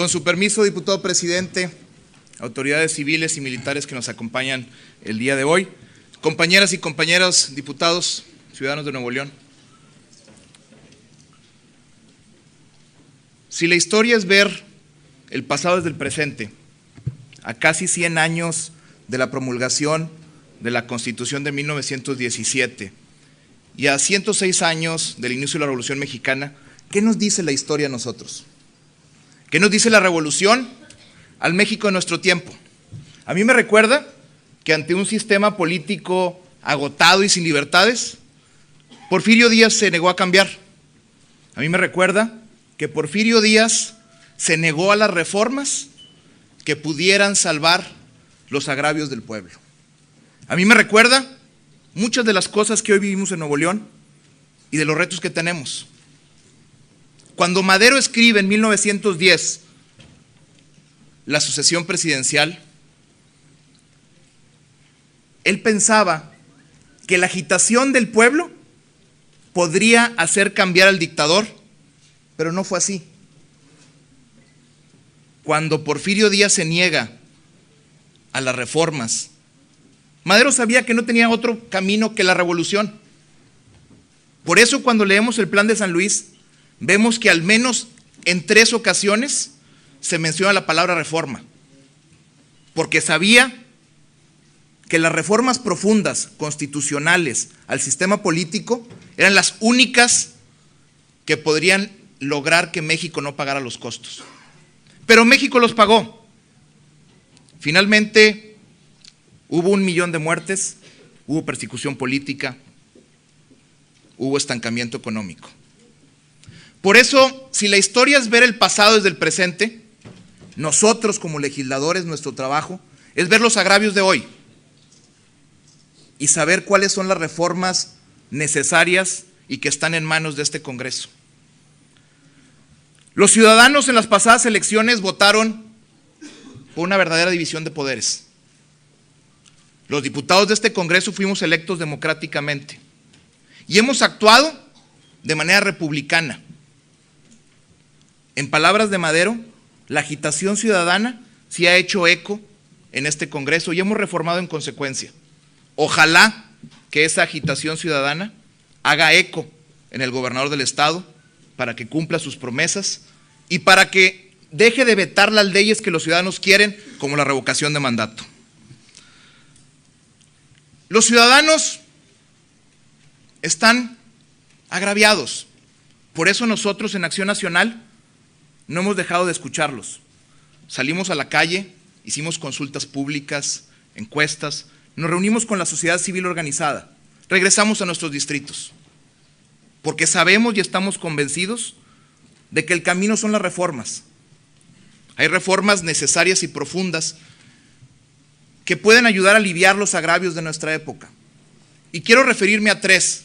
Con su permiso, diputado presidente, autoridades civiles y militares que nos acompañan el día de hoy, compañeras y compañeros diputados, ciudadanos de Nuevo León. Si la historia es ver el pasado desde el presente, a casi 100 años de la promulgación de la Constitución de 1917 y a 106 años del inicio de la Revolución Mexicana, ¿qué nos dice la historia a nosotros? ¿Qué nos dice la revolución al México de nuestro tiempo? A mí me recuerda que ante un sistema político agotado y sin libertades, Porfirio Díaz se negó a cambiar. A mí me recuerda que Porfirio Díaz se negó a las reformas que pudieran salvar los agravios del pueblo. A mí me recuerda muchas de las cosas que hoy vivimos en Nuevo León y de los retos que tenemos. Cuando Madero escribe en 1910 la sucesión presidencial, él pensaba que la agitación del pueblo podría hacer cambiar al dictador, pero no fue así. Cuando Porfirio Díaz se niega a las reformas, Madero sabía que no tenía otro camino que la revolución. Por eso cuando leemos el Plan de San Luis, vemos que al menos en 3 ocasiones se menciona la palabra reforma, porque sabía que las reformas profundas, constitucionales, al sistema político, eran las únicas que podrían lograr que México no pagara los costos. Pero México los pagó. Finalmente, hubo 1 millón de muertes, hubo persecución política, hubo estancamiento económico. Por eso, si la historia es ver el pasado desde el presente, nosotros como legisladores, nuestro trabajo es ver los agravios de hoy y saber cuáles son las reformas necesarias y que están en manos de este Congreso. Los ciudadanos en las pasadas elecciones votaron por una verdadera división de poderes. Los diputados de este Congreso fuimos electos democráticamente y hemos actuado de manera republicana. En palabras de Madero, la agitación ciudadana sí ha hecho eco en este Congreso y hemos reformado en consecuencia. Ojalá que esa agitación ciudadana haga eco en el gobernador del estado para que cumpla sus promesas y para que deje de vetar las leyes que los ciudadanos quieren, como la revocación de mandato. Los ciudadanos están agraviados. Por eso nosotros en Acción Nacional no hemos dejado de escucharlos. Salimos a la calle, hicimos consultas públicas, encuestas, nos reunimos con la sociedad civil organizada, regresamos a nuestros distritos, porque sabemos y estamos convencidos de que el camino son las reformas. Hay reformas necesarias y profundas que pueden ayudar a aliviar los agravios de nuestra época. Y quiero referirme a 3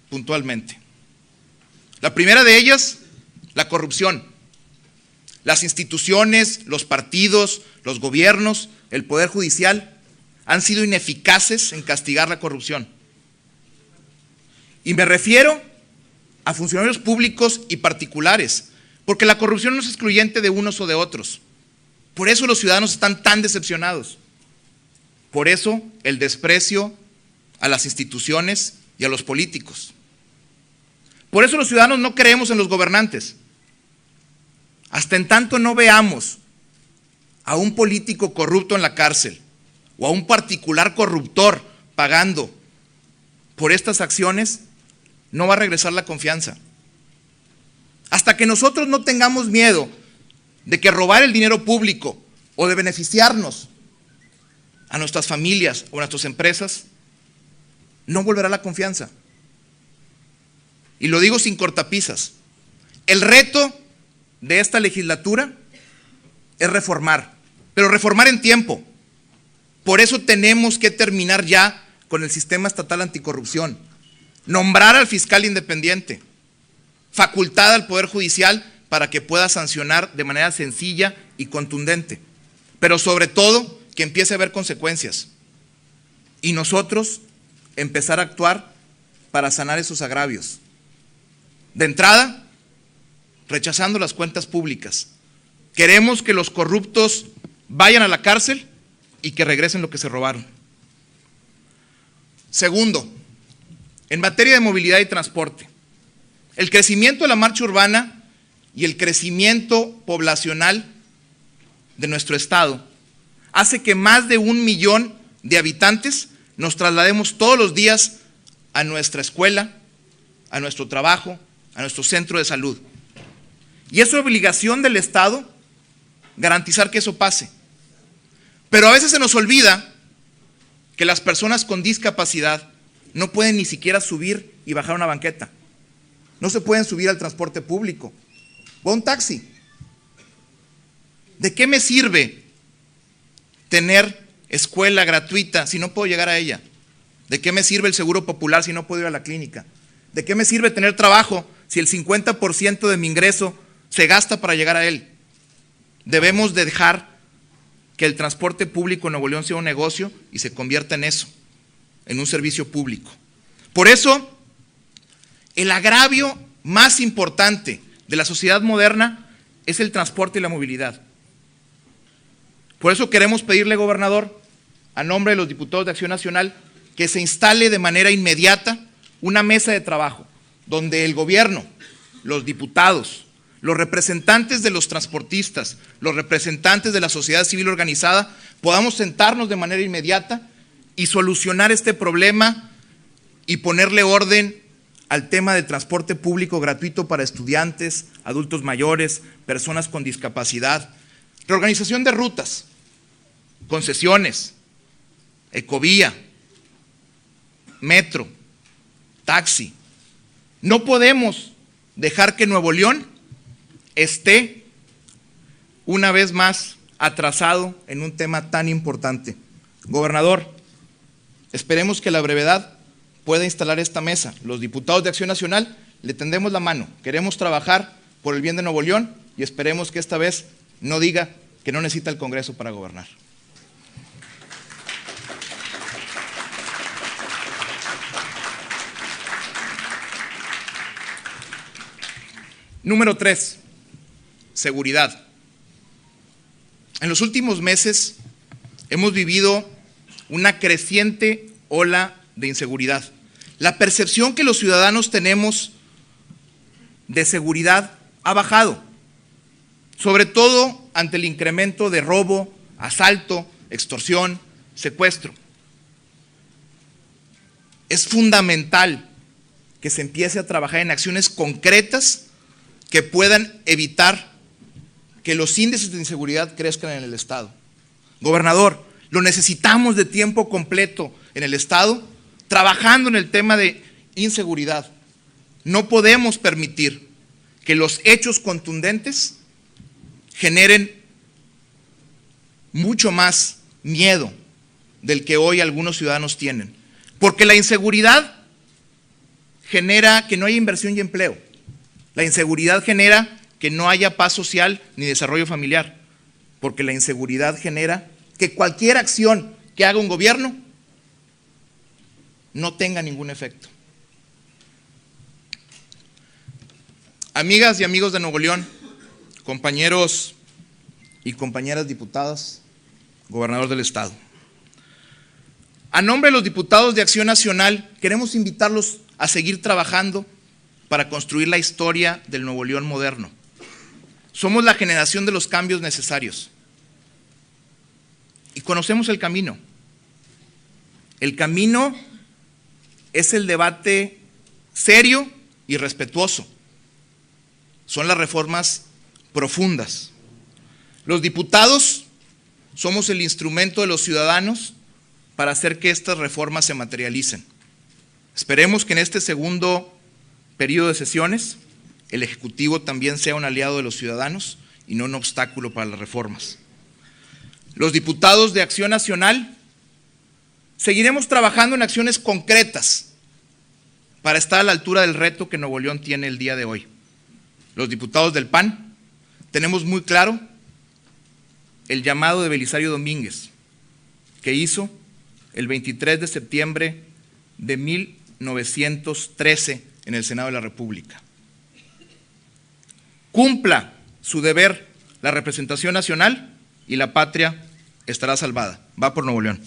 puntualmente. La primera de ellas, la corrupción. Las instituciones, los partidos, los gobiernos, el Poder Judicial han sido ineficaces en castigar la corrupción. Y me refiero a funcionarios públicos y particulares, porque la corrupción no es excluyente de unos o de otros. Por eso los ciudadanos están tan decepcionados. Por eso el desprecio a las instituciones y a los políticos. Por eso los ciudadanos no creemos en los gobernantes. Hasta en tanto no veamos a un político corrupto en la cárcel o a un particular corruptor pagando por estas acciones, no va a regresar la confianza. Hasta que nosotros no tengamos miedo de que robar el dinero público o de beneficiarnos a nuestras familias o a nuestras empresas, no volverá la confianza. Y lo digo sin cortapisas. El reto de esta legislatura es reformar, pero reformar en tiempo. Por eso tenemos que terminar ya con el sistema estatal anticorrupción, nombrar al fiscal independiente, facultad al Poder Judicial para que pueda sancionar de manera sencilla y contundente, pero sobre todo que empiece a haber consecuencias y nosotros empezar a actuar para sanar esos agravios. De entrada, rechazando las cuentas públicas, Queremos que los corruptos vayan a la cárcel y que regresen lo que se robaron. Segundo, en materia de movilidad y transporte, el crecimiento de la marcha urbana y el crecimiento poblacional de nuestro estado hace que más de 1 millón de habitantes nos traslademos todos los días a nuestra escuela, a nuestro trabajo, a nuestro centro de salud. Y es obligación del Estado garantizar que eso pase. Pero a veces se nos olvida que las personas con discapacidad no pueden ni siquiera subir y bajar una banqueta. No se pueden subir al transporte público o a un taxi. ¿De qué me sirve tener escuela gratuita si no puedo llegar a ella? ¿De qué me sirve el seguro popular si no puedo ir a la clínica? ¿De qué me sirve tener trabajo si el 50% de mi ingreso se gasta para llegar a él? Debemos de dejar que el transporte público en Nuevo León sea un negocio y se convierta en eso, en un servicio público. Por eso, el agravio más importante de la sociedad moderna es el transporte y la movilidad. Por eso queremos pedirle, gobernador, a nombre de los diputados de Acción Nacional, que se instale de manera inmediata una mesa de trabajo donde el gobierno, los diputados, los representantes de los transportistas, los representantes de la sociedad civil organizada, podamos sentarnos de manera inmediata y solucionar este problema y ponerle orden al tema del transporte público gratuito para estudiantes, adultos mayores, personas con discapacidad, reorganización de rutas, concesiones, ecovía, metro, taxi. No podemos dejar que Nuevo León esté una vez más atrasado en un tema tan importante. Gobernador, esperemos que a la brevedad pueda instalar esta mesa. Los diputados de Acción Nacional le tendemos la mano. Queremos trabajar por el bien de Nuevo León y esperemos que esta vez no diga que no necesita el Congreso para gobernar. Número 3, seguridad. En los últimos meses hemos vivido una creciente ola de inseguridad. La percepción que los ciudadanos tenemos de seguridad ha bajado, sobre todo ante el incremento de robo, asalto, extorsión, secuestro. Es fundamental que se empiece a trabajar en acciones concretas que puedan evitar que los índices de inseguridad crezcan en el Estado. Gobernador, lo necesitamos de tiempo completo en el Estado, trabajando en el tema de inseguridad. No podemos permitir que los hechos contundentes generen mucho más miedo del que hoy algunos ciudadanos tienen. Porque la inseguridad genera que no haya inversión y empleo. La inseguridad genera que no haya paz social ni desarrollo familiar, porque la inseguridad genera que cualquier acción que haga un gobierno no tenga ningún efecto. Amigas y amigos de Nuevo León, compañeros y compañeras diputadas, gobernador del Estado, a nombre de los diputados de Acción Nacional, queremos invitarlos a seguir trabajando para construir la historia del Nuevo León moderno. Somos la generación de los cambios necesarios y conocemos el camino. El camino es el debate serio y respetuoso. Son las reformas profundas. Los diputados somos el instrumento de los ciudadanos para hacer que estas reformas se materialicen. Esperemos que en este segundo periodo de sesiones el Ejecutivo también sea un aliado de los ciudadanos y no un obstáculo para las reformas. Los diputados de Acción Nacional seguiremos trabajando en acciones concretas para estar a la altura del reto que Nuevo León tiene el día de hoy. Los diputados del PAN tenemos muy claro el llamado de Belisario Domínguez, que hizo el 23 de septiembre de 1913 en el Senado de la República. Cumpla su deber la representación nacional y la patria estará salvada. Va por Nuevo León.